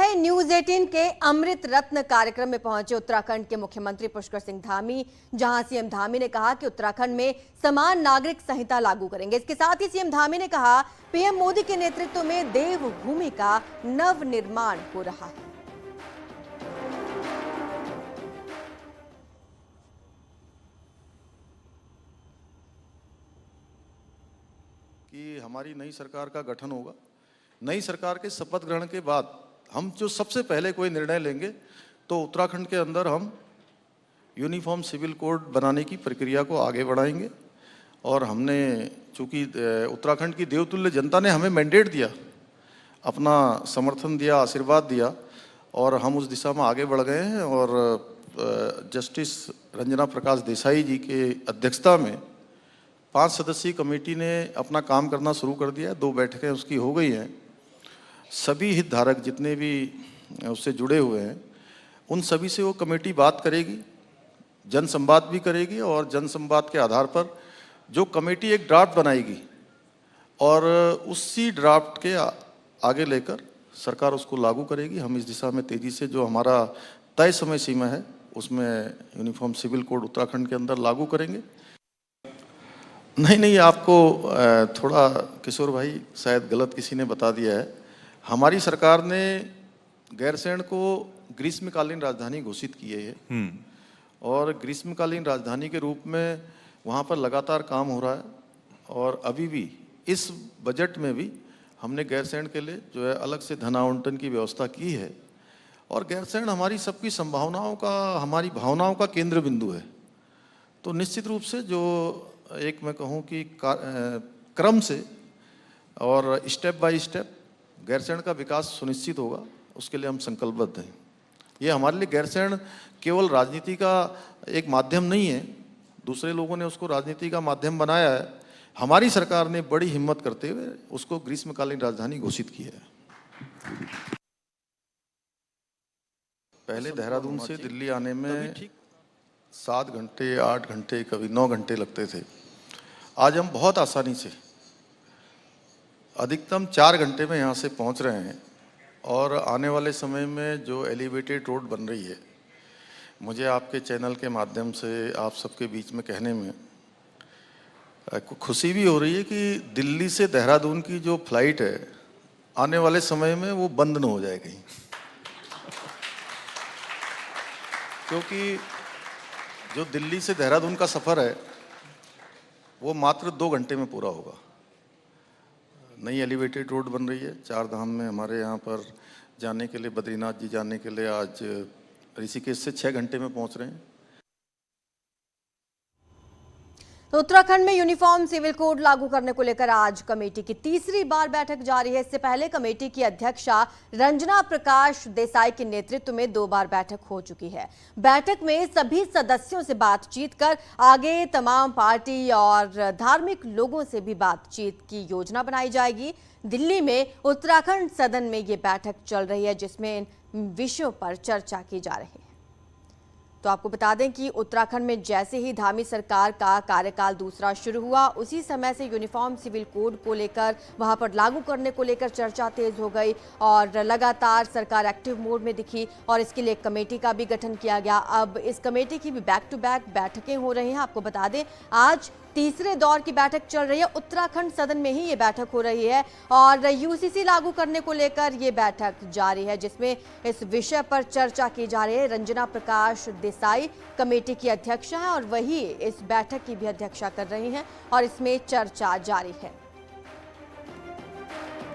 है न्यूज 18 के अमृत रत्न कार्यक्रम में पहुंचे उत्तराखंड के मुख्यमंत्री पुष्कर सिंह धामी, जहां सीएम धामी ने कहा कि उत्तराखंड में समान नागरिक संहिता लागू करेंगे। इसके साथ ही सीएम धामी ने कहा पीएम मोदी के नेतृत्व में देवभूमि का नव निर्माण हो रहा है। कि हमारी नई सरकार का गठन होगा। नई सरकार के शपथ ग्रहण के बाद हम जो सबसे पहले कोई निर्णय लेंगे तो उत्तराखंड के अंदर हम यूनिफॉर्म सिविल कोड बनाने की प्रक्रिया को आगे बढ़ाएंगे। और हमने चूंकि उत्तराखंड की देवतुल्य जनता ने हमें मैंडेट दिया, अपना समर्थन दिया, आशीर्वाद दिया और हम उस दिशा में आगे बढ़ गए हैं। और जस्टिस रंजना प्रकाश देसाई जी के अध्यक्षता में 5 सदस्यीय कमेटी ने अपना काम करना शुरू कर दिया है। 2 बैठकें उसकी हो गई हैं। सभी हितधारक जितने भी उससे जुड़े हुए हैं उन सभी से वो कमेटी बात करेगी, जनसंवाद भी करेगी और जनसंवाद के आधार पर जो कमेटी एक ड्राफ्ट बनाएगी और उसी ड्राफ्ट के आगे लेकर सरकार उसको लागू करेगी। हम इस दिशा में तेज़ी से जो हमारा तय समय सीमा है उसमें यूनिफॉर्म सिविल कोड उत्तराखंड के अंदर लागू करेंगे। नहीं, आपको थोड़ा किशोर भाई शायद गलत किसी ने बता दिया है। हमारी सरकार ने गैरसैंण को ग्रीष्मकालीन राजधानी घोषित की है और ग्रीष्मकालीन राजधानी के रूप में वहाँ पर लगातार काम हो रहा है। और अभी भी इस बजट में भी हमने गैरसैंण के लिए जो है अलग से धन आवंटन की व्यवस्था की है। और गैरसैंण हमारी सबकी संभावनाओं का, हमारी भावनाओं का केंद्र बिंदु है। तो निश्चित रूप से जो एक मैं कहूँ कि क्रम से और स्टेप बाय स्टेप गैरसैंण का विकास सुनिश्चित होगा, उसके लिए हम संकल्पबद्ध हैं। ये हमारे लिए गैरसैंण केवल राजनीति का एक माध्यम नहीं है, दूसरे लोगों ने उसको राजनीति का माध्यम बनाया है। हमारी सरकार ने बड़ी हिम्मत करते हुए उसको ग्रीष्मकालीन राजधानी घोषित की है। पहले देहरादून से दिल्ली आने में 7 घंटे, 8 घंटे, कभी 9 घंटे लगते थे। आज हम बहुत आसानी से अधिकतम 4 घंटे में यहाँ से पहुँच रहे हैं। और आने वाले समय में जो एलिवेटेड रोड बन रही है, मुझे आपके चैनल के माध्यम से आप सबके बीच में कहने में खुशी भी हो रही है कि दिल्ली से देहरादून की जो फ्लाइट है आने वाले समय में वो बंद न हो जाए कहीं, क्योंकि जो दिल्ली से देहरादून का सफ़र है वो मात्र 2 घंटे में पूरा होगा। नई एलिवेटेड रोड बन रही है। 4 धाम में हमारे यहाँ पर जाने के लिए, बद्रीनाथ जी जाने के लिए आज ऋषिकेश से 6 घंटे में पहुँच रहे हैं। तो उत्तराखंड में यूनिफॉर्म सिविल कोड लागू करने को लेकर आज कमेटी की तीसरी बार बैठक जारी है। इससे पहले कमेटी की अध्यक्षा रंजना प्रकाश देसाई के नेतृत्व में 2 बार बैठक हो चुकी है। बैठक में सभी सदस्यों से बातचीत कर आगे तमाम पार्टी और धार्मिक लोगों से भी बातचीत की योजना बनाई जाएगी। दिल्ली में उत्तराखंड सदन में ये बैठक चल रही है, जिसमें इन विषयों पर चर्चा की जा रही है। तो आपको बता दें कि उत्तराखंड में जैसे ही धामी सरकार का कार्यकाल दूसरा शुरू हुआ, उसी समय से यूनिफॉर्म सिविल कोड को लेकर, वहां पर लागू करने को लेकर चर्चा तेज हो गई और लगातार सरकार एक्टिव मोड में दिखी और इसके लिए एक कमेटी का भी गठन किया गया। अब इस कमेटी की भी बैक टू बैक बैठकें हो रही हैं। आपको बता दें आज तीसरे दौर की बैठक चल रही है। उत्तराखंड सदन में ही ये बैठक हो रही है और यूसीसी लागू करने को लेकर ये बैठक जारी है, जिसमें इस विषय पर चर्चा की जा रही है। रंजना प्रकाश देसाई कमेटी की अध्यक्ष हैं और वही इस बैठक की भी अध्यक्षता कर रही हैं और इसमें चर्चा जारी है।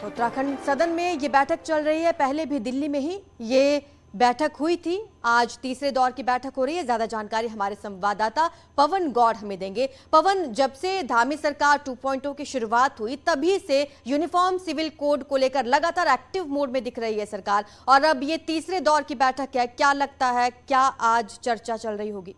तो उत्तराखंड सदन में ये बैठक चल रही है। पहले भी दिल्ली में ही ये बैठक हुई थी। आज तीसरे दौर की बैठक हो रही है। ज्यादा जानकारी हमारे संवाददाता पवन गौड़ हमें देंगे। पवन, जब से धामी सरकार 2.0 की शुरुआत हुई तभी से यूनिफॉर्म सिविल कोड को लेकर लगातार एक्टिव मोड में दिख रही है सरकार और अब ये तीसरे दौर की बैठक है। क्या लगता है, क्या आज चर्चा चल रही होगी?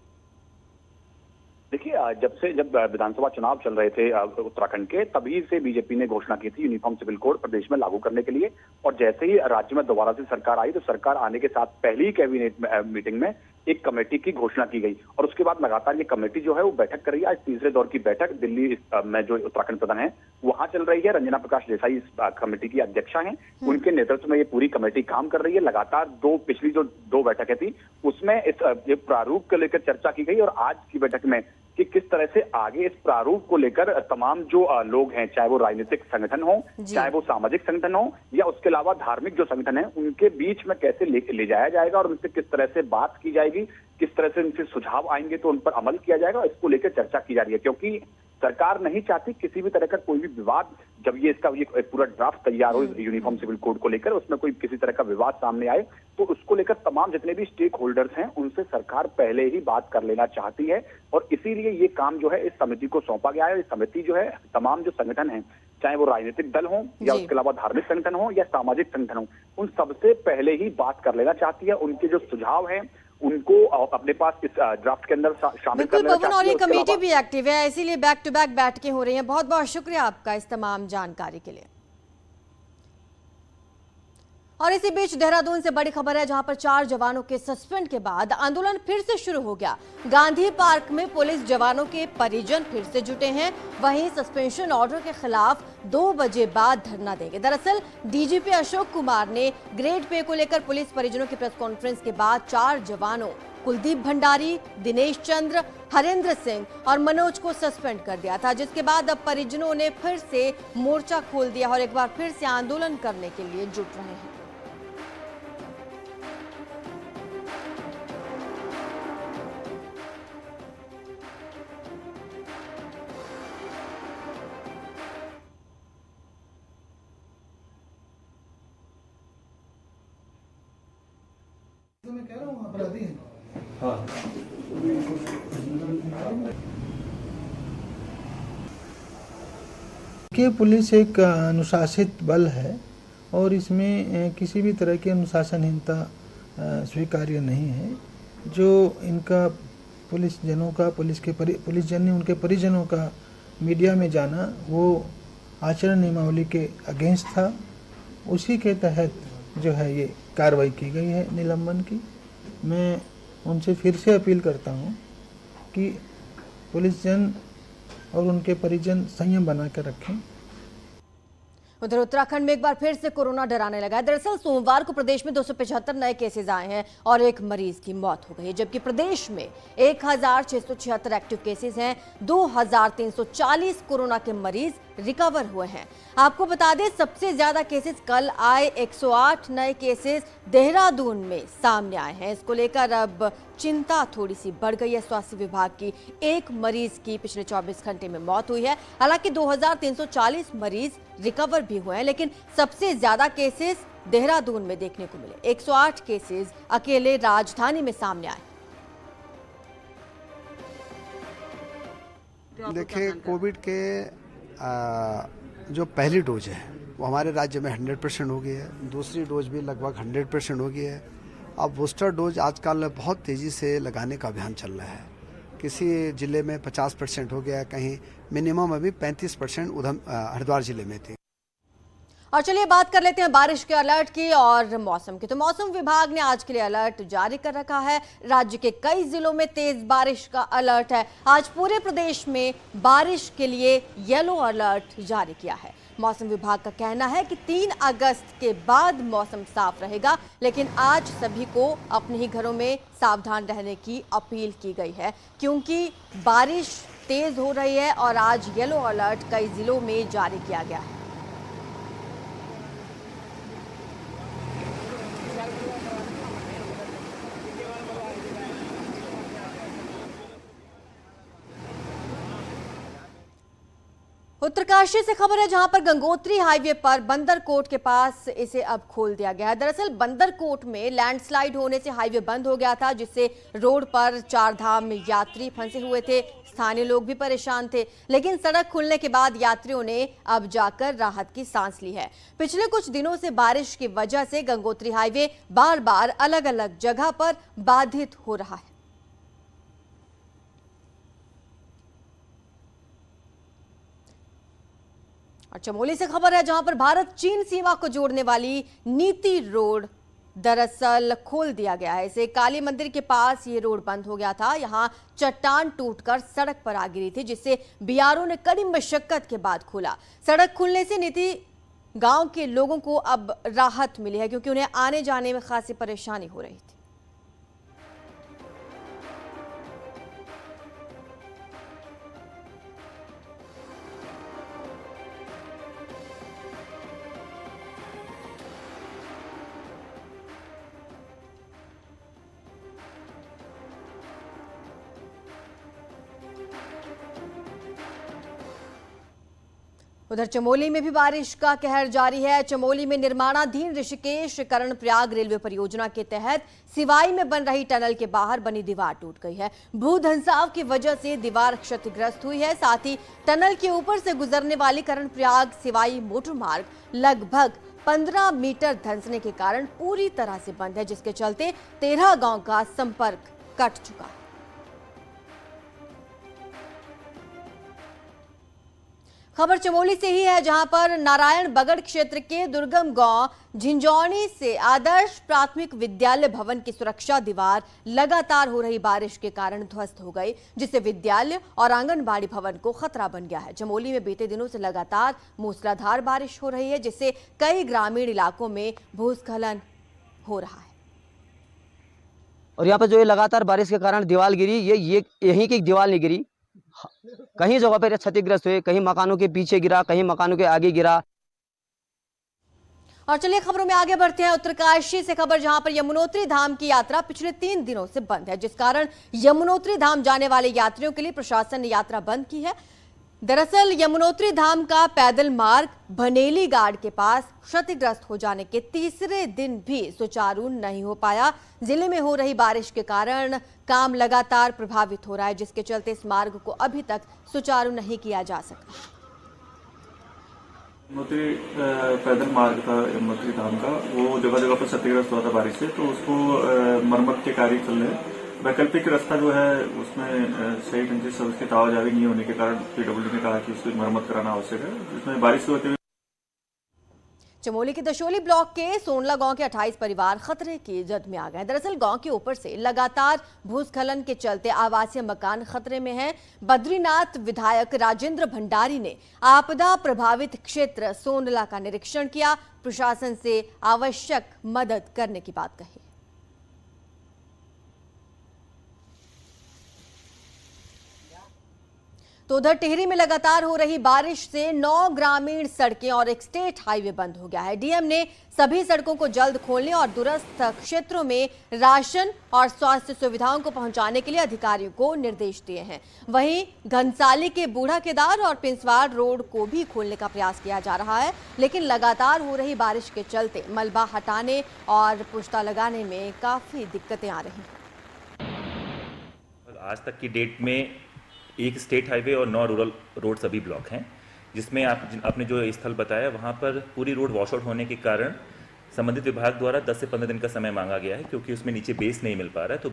देखिए, जब विधानसभा चुनाव चल रहे थे उत्तराखंड के, तभी से बीजेपी ने घोषणा की थी यूनिफॉर्म सिविल कोड प्रदेश में लागू करने के लिए। और जैसे ही राज्य में दोबारा से सरकार आई तो सरकार आने के साथ पहली कैबिनेट मीटिंग में एक कमेटी की घोषणा की गई और उसके बाद लगातार ये कमेटी जो है वो बैठक कर रही है। आज तीसरे दौर की बैठक दिल्ली में जो उत्तराखंड सदन है वहां चल रही है। रंजना प्रकाश देसाई इस कमेटी की अध्यक्षा हैं। उनके नेतृत्व में ये पूरी कमेटी काम कर रही है। लगातार पिछली जो दो बैठकें थी उसमें इस ये प्रारूप को लेकर चर्चा की गई और आज की बैठक में कि किस तरह से आगे इस प्रारूप को लेकर तमाम जो लोग हैं, चाहे वो राजनीतिक संगठन हो, चाहे वो सामाजिक संगठन हो या उसके अलावा धार्मिक जो संगठन है, उनके बीच में कैसे ले जाया जाएगा और उनसे किस तरह से बात की जाएगी, किस तरह से उनसे सुझाव आएंगे तो उन पर अमल किया जाएगा, इसको लेकर चर्चा की जा रही है। क्योंकि सरकार नहीं चाहती किसी भी तरह का कोई भी विवाद, जब ये पूरा ड्राफ्ट तैयार हो यूनिफॉर्म सिविल कोड को लेकर, उसमें कोई किसी तरह का विवाद सामने आए तो उसको लेकर तमाम जितने भी स्टेक होल्डर्स हैं उनसे सरकार पहले ही बात कर लेना चाहती है और इसीलिए ये काम जो है इस समिति को सौंपा गया है। इस समिति जो है तमाम जो संगठन है, चाहे वो राजनीतिक दल हो या उसके अलावा धार्मिक संगठन हो या सामाजिक संगठन हो, उन सबसे पहले ही बात कर लेना चाहती है। उनके जो सुझाव हैं उनको अपने पास इस ड्राफ्ट के अंदर शामिल कर लेना चाहती है। और ये कमेटी भी एक्टिव है, इसीलिए बैक टू बैक बैठकें हो रही हैं। बहुत बहुत शुक्रिया आपका इस तमाम जानकारी के लिए। और इसी बीच देहरादून से बड़ी खबर है, जहां पर 4 जवानों के सस्पेंड के बाद आंदोलन फिर से शुरू हो गया। गांधी पार्क में पुलिस जवानों के परिजन फिर से जुटे हैं। वहीं सस्पेंशन ऑर्डर के खिलाफ 2 बजे बाद धरना देंगे। दरअसल डीजीपी अशोक कुमार ने ग्रेड पे को लेकर पुलिस परिजनों की प्रेस कॉन्फ्रेंस के बाद 4 जवानों कुलदीप भंडारी, दिनेश चंद्र, हरेंद्र सिंह और मनोज को सस्पेंड कर दिया था, जिसके बाद अब परिजनों ने फिर से मोर्चा खोल दिया और एक बार फिर से आंदोलन करने के लिए जुट रहे हैं। तो मैं कह रहा हूँ अपराधी हैं। हाँ। कि पुलिस एक अनुशासित बल है और इसमें किसी भी तरह की अनुशासनहीनता स्वीकार्य नहीं है। जो इनका पुलिस जन उनके परिजनों का मीडिया में जाना वो आचरण नियमावली के अगेंस्ट था। उसी के तहत जो है ये कार्रवाई की गई है निलंबन की। मैं उनसे फिर से अपील करता हूं कि पुलिस जन और उनके परिजन संयम बना कर रखें। उधर उत्तराखंड में एक बार फिर से कोरोना डराने लगा है। दरअसल सोमवार को प्रदेश में 275 नए केसेस आए हैं और एक मरीज की मौत हो गई है, जबकि प्रदेश में 1676 एक्टिव केसेस हैं। 2340 कोरोना के मरीज रिकवर हुए हैं। आपको बता दें, सबसे ज्यादा केसेस कल आए 108 नए केसेस देहरादून में सामने आए हैं। इसको लेकर अब चिंता थोड़ी सी बढ़ गई है स्वास्थ्य विभाग की। एक मरीज की पिछले 24 घंटे में मौत हुई है। हालांकि 2340 मरीज रिकवर भी हुए हैं, लेकिन सबसे ज्यादा केसेस देहरादून में देखने को मिले। 108 केसेस अकेले राजधानी में सामने आए। देखिए, कोविड के जो पहली डोज है वो हमारे राज्य में 100% हो गई है। दूसरी डोज भी लगभग 100% हो गई है। अब बूस्टर डोज आजकल बहुत तेज़ी से लगाने का अभियान चल रहा है। किसी जिले में 50% हो गया, कहीं मिनिमम अभी 35% हरिद्वार जिले में थी। और चलिए बात कर लेते हैं बारिश के अलर्ट की और मौसम की। तो मौसम विभाग ने आज के लिए अलर्ट जारी कर रखा है। राज्य के कई जिलों में तेज बारिश का अलर्ट है। आज पूरे प्रदेश में बारिश के लिए येलो अलर्ट जारी किया है। मौसम विभाग का कहना है कि 3 अगस्त के बाद मौसम साफ रहेगा, लेकिन आज सभी को अपने ही घरों में सावधान रहने की अपील की गई है, क्योंकि बारिश तेज हो रही है और आज येलो अलर्ट कई जिलों में जारी किया गया है। उत्तरकाशी से खबर है, जहां पर गंगोत्री हाईवे पर बंदरकोट के पास इसे अब खोल दिया गया है। दरअसल बंदरकोट में लैंडस्लाइड होने से हाईवे बंद हो गया था, जिससे रोड पर 4 धाम यात्री फंसे हुए थे। स्थानीय लोग भी परेशान थे, लेकिन सड़क खुलने के बाद यात्रियों ने अब जाकर राहत की सांस ली है। पिछले कुछ दिनों से बारिश की वजह से गंगोत्री हाईवे बार बार अलग अलग जगह पर बाधित हो रहा है। और चमोली से खबर है, जहां पर भारत चीन सीमा को जोड़ने वाली नीति रोड दरअसल खोल दिया गया है। इसे काली मंदिर के पास ये रोड बंद हो गया था। यहाँ चट्टान टूटकर सड़क पर आ गिरी थी, जिसे बीआरओ ने कड़ी मशक्कत के बाद खोला। सड़क खुलने से नीति गांव के लोगों को अब राहत मिली है, क्योंकि उन्हें आने जाने में खासी परेशानी हो रही थी। उधर चमोली में भी बारिश का कहर जारी है। चमोली में निर्माणाधीन ऋषिकेश कर्णप्रयाग रेलवे परियोजना के तहत सिवाई में बन रही टनल के बाहर बनी दीवार टूट गई है। भूधंसाव की वजह से दीवार क्षतिग्रस्त हुई है। साथ ही टनल के ऊपर से गुजरने वाली कर्णप्रयाग सिवाई मोटर मार्ग लगभग 15 मीटर धंसने के कारण पूरी तरह से बंद है, जिसके चलते 13 गांव का संपर्क कट चुका है। खबर चमोली से ही है, जहां पर नारायण बगड़ क्षेत्र के दुर्गम गांव झिंझौनी से आदर्श प्राथमिक विद्यालय भवन की सुरक्षा दीवार लगातार हो रही बारिश के कारण ध्वस्त हो गई, जिससे विद्यालय और आंगनबाड़ी भवन को खतरा बन गया है। चमोली में बीते दिनों से लगातार मूसलाधार बारिश हो रही है, जिससे कई ग्रामीण इलाकों में भूस्खलन हो रहा है। और यहाँ पर जो ये लगातार बारिश के कारण दीवार गिरी, ये यहीं की दीवार नहीं गिरी, कहीं जगह पर क्षतिग्रस्त हुए, कहीं मकानों के पीछे गिरा, कहीं मकानों के आगे गिरा। और चलिए खबरों में आगे बढ़ते हैं। उत्तरकाशी से खबर, जहां पर यमुनोत्री धाम की यात्रा पिछले 3 दिनों से बंद है, जिस कारण यमुनोत्री धाम जाने वाले यात्रियों के लिए प्रशासन ने यात्रा बंद की है। दरअसल यमुनोत्री धाम का पैदल मार्ग बनेली गाड़ के पास क्षतिग्रस्त हो जाने के तीसरे दिन भी सुचारू नहीं हो पाया। जिले में हो रही बारिश के कारण काम लगातार प्रभावित हो रहा है, जिसके चलते इस मार्ग को अभी तक सुचारू नहीं किया जा सका। यमुनोत्री पैदल मार्ग था यमुनोत्री धाम का, वो जगह जगह पर क्षतिग्रस्त हुआ था बारिश से, तो उसको मरम्मत के कार्य चल रहे हैं। वैकल्पिक रास्ता जो है उसमें सही ढंग से उसकी तावाजावी नहीं होने के कारण पीडब्ल्यूडी ने कहा कि उसकी मरम्मत कराना आवश्यक है, जिसमें बारिश होते हुए चमोली के दशोली ब्लॉक के सोनला गांव के 28 परिवार खतरे की जद में आ गए। दरअसल गांव के ऊपर से लगातार भूस्खलन के चलते आवासीय मकान खतरे में हैं। बद्रीनाथ विधायक राजेंद्र भंडारी ने आपदा प्रभावित क्षेत्र सोनला का निरीक्षण किया, प्रशासन से आवश्यक मदद करने की बात कही। तो उधर टिहरी में लगातार हो रही बारिश से 9 ग्रामीण सड़कें और एक स्टेट हाईवे बंद हो गया है। डीएम ने सभी सड़कों को जल्द खोलने और दूरस्थ क्षेत्रों में राशन और स्वास्थ्य सुविधाओं को पहुंचाने के लिए अधिकारियों को निर्देश दिए हैं। वहीं घनसाली के बूढ़ा केदार और पिंसवाड़ रोड को भी खोलने का प्रयास किया जा रहा है, लेकिन लगातार हो रही बारिश के चलते मलबा हटाने और पुश्ता लगाने में काफी दिक्कतें आ रही हैं। आज तक की डेट में एक स्टेट हाईवे और 9 रूरल रोड सभी ब्लॉक हैं, जिसमें आपने जो स्थल बताया वहाँ पर पूरी रोड वॉश आउट होने के कारण संबंधित विभाग द्वारा 10 से 15 दिन का समय मांगा गया है, क्योंकि उसमें नीचे बेस नहीं मिल पा रहा है। तो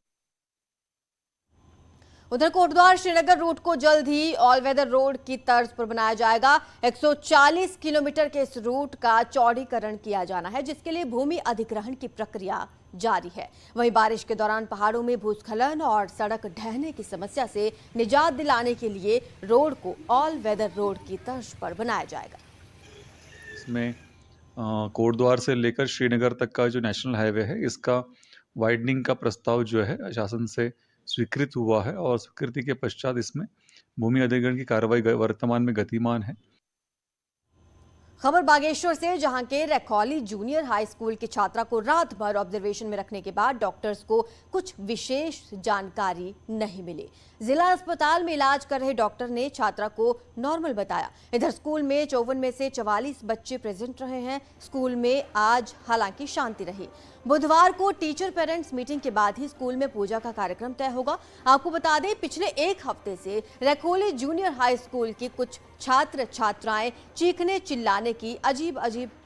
उधर कोटद्वार श्रीनगर रूट को जल्द ही ऑल वेदर रोड की तर्ज पर बनाया जाएगा। 140 किलोमीटर के इस रूट का चौड़ीकरण किया जाना है, जिसके लिए भूमि अधिग्रहण की प्रक्रिया जारी है। वहीं बारिश के दौरान पहाड़ों में भूस्खलन और सड़क ढहने की समस्या से निजात दिलाने के लिए रोड को ऑल वेदर रोड की तर्ज पर बनाया जाएगा। इसमें कोटद्वार से लेकर श्रीनगर तक का जो नेशनल हाईवे है, इसका वाइडनिंग का प्रस्ताव जो है शासन से स्वीकृत हुआ है, और स्वीकृति के पश्चात इसमें भूमि अधिग्रहण की कार्रवाई वर्तमान में गतिमान है। खबर बागेश्वर से, जहां के रखौली जूनियर हाई स्कूल की छात्रा को रात भर ऑब्जर्वेशन में रखने के बाद डॉक्टर्स को कुछ विशेष जानकारी नहीं मिली। जिला अस्पताल में इलाज कर रहे डॉक्टर ने छात्रा को नॉर्मल बताया। इधर स्कूल में 54 में से 44 बच्चे प्रेजेंट रहे हैं। स्कूल में आज हालांकि शांति रही। बुधवार को टीचर पेरेंट्स मीटिंग के बाद ही स्कूल में पूजा का कार्यक्रम तय होगा। आपको बता दें, पिछले 1 हफ्ते से रखौली जूनियर हाई स्कूल की कुछ छात्र छात्राएं चीखने चिल्लाने की अजीब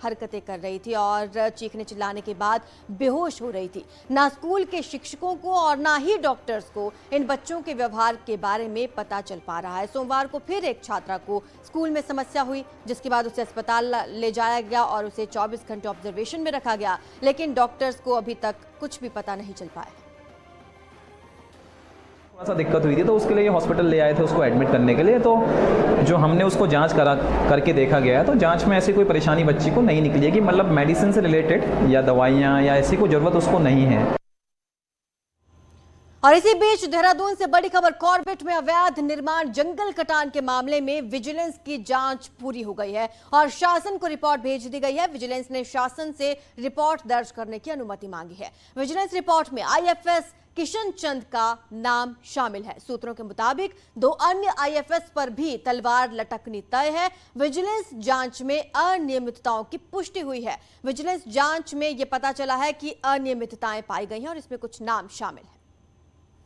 हरकतें कर रही थी और चीखने चिल्लाने के बाद बेहोश हो रही थी। ना स्कूल के शिक्षकों को और ना ही डॉक्टर्स को इन बच्चों के व्यवहार व्यवहार के बारे में पता चल पा रहा है। सोमवार को फिर एक छात्रा को स्कूल में समस्या हुई, जिसके बाद उसे अस्पताल ले जाया गया और उसे 24 घंटे ऑब्जर्वेशन में रखा गया, लेकिन डॉक्टर्स को अभी तक कुछ भी पता नहीं चल पाया। थोड़ा सा दिक्कत हुई थी तो उसके लिए हॉस्पिटल ले आए थे उसको एडमिट करने के लिए। तो जो हमने उसको जांच करके देखा गया है तो जांच में ऐसी कोई परेशानी बच्ची को नहीं निकली है कि मतलब मेडिसिन से रिलेटेड या दवाइयाँ या ऐसी कोई ज़रूरत उसको नहीं है। और इसी बीच देहरादून से बड़ी खबर, कॉर्बेट में अवैध निर्माण जंगल कटान के मामले में विजिलेंस की जांच पूरी हो गई है और शासन को रिपोर्ट भेज दी गई है। विजिलेंस ने शासन से रिपोर्ट दर्ज करने की अनुमति मांगी है। विजिलेंस रिपोर्ट में आईएफएस किशन चंद का नाम शामिल है। सूत्रों के मुताबिक 2 अन्य आईएफएस पर भी तलवार लटकनी तय है। विजिलेंस जांच में अनियमितताओं की पुष्टि हुई है। विजिलेंस जांच में यह पता चला है कि अनियमितताएं पाई गई हैं और इसमें कुछ नाम शामिल है।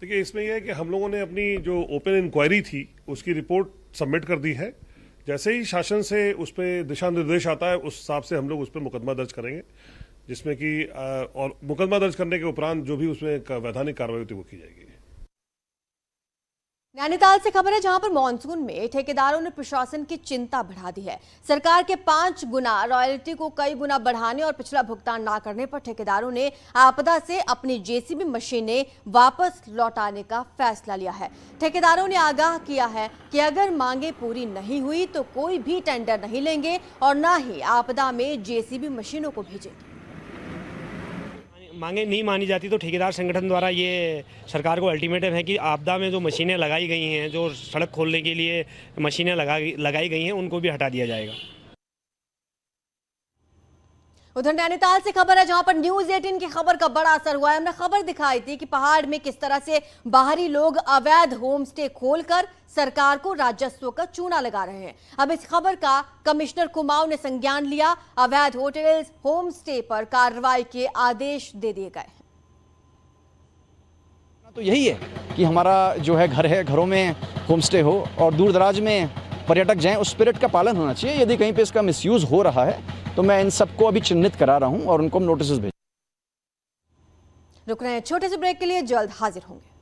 देखिए, इसमें यह है कि हम लोगों ने अपनी जो ओपन इंक्वायरी थी उसकी रिपोर्ट सबमिट कर दी है। जैसे ही शासन से उस पर दिशा निर्देश आता है उस हिसाब से हम लोग उस पर मुकदमा दर्ज करेंगे, जिसमें कि और मुकदमा दर्ज करने के उपरांत जो भी उसमें वैधानिक कार्रवाई होती है वो की जाएगी। नैनीताल से खबर है, जहां पर मानसून में ठेकेदारों ने प्रशासन की चिंता बढ़ा दी है। सरकार के 5 गुना रॉयल्टी को कई गुना बढ़ाने और पिछला भुगतान ना करने पर ठेकेदारों ने आपदा से अपनी जेसीबी मशीनें वापस लौटाने का फैसला लिया है। ठेकेदारों ने आगाह किया है कि अगर मांगे पूरी नहीं हुई तो कोई भी टेंडर नहीं लेंगे और न ही आपदा में जेसीबी मशीनों को भेजेंगे। मांगे नहीं मानी जाती तो ठेकेदार संगठन द्वारा ये सरकार को अल्टीमेटम है कि आपदा में जो मशीनें लगाई गई हैं, जो सड़क खोलने के लिए मशीनें लगाई गई हैं, उनको भी हटा दिया जाएगा। उधर नैनीताल से खबर है, जहां पर न्यूज़ 18 की खबर का बड़ा असर हुआ है। हमने खबर दिखाई थी कि पहाड़ में किस तरह से बाहरी लोग अवैध होम स्टे खोलकर सरकार को राजस्व का चूना लगा रहे हैं। अब इस खबर का कमिश्नर कुमाऊं ने संज्ञान लिया। अवैध होटल्स, होम स्टे पर कार्रवाई के आदेश दे दिए गए हैं। तो यही है कि हमारा जो है घर है, घरों में होम स्टे हो और दूर दराज में पर्यटक जाएं, उस स्पिरिट का पालन होना चाहिए। यदि कहीं पे इसका मिसयूज हो रहा है तो मैं इन सबको अभी चिन्हित करा रहा हूं और उनको नोटिस भेज। रुक रहे हैं छोटे से ब्रेक के लिए, जल्द हाजिर होंगे।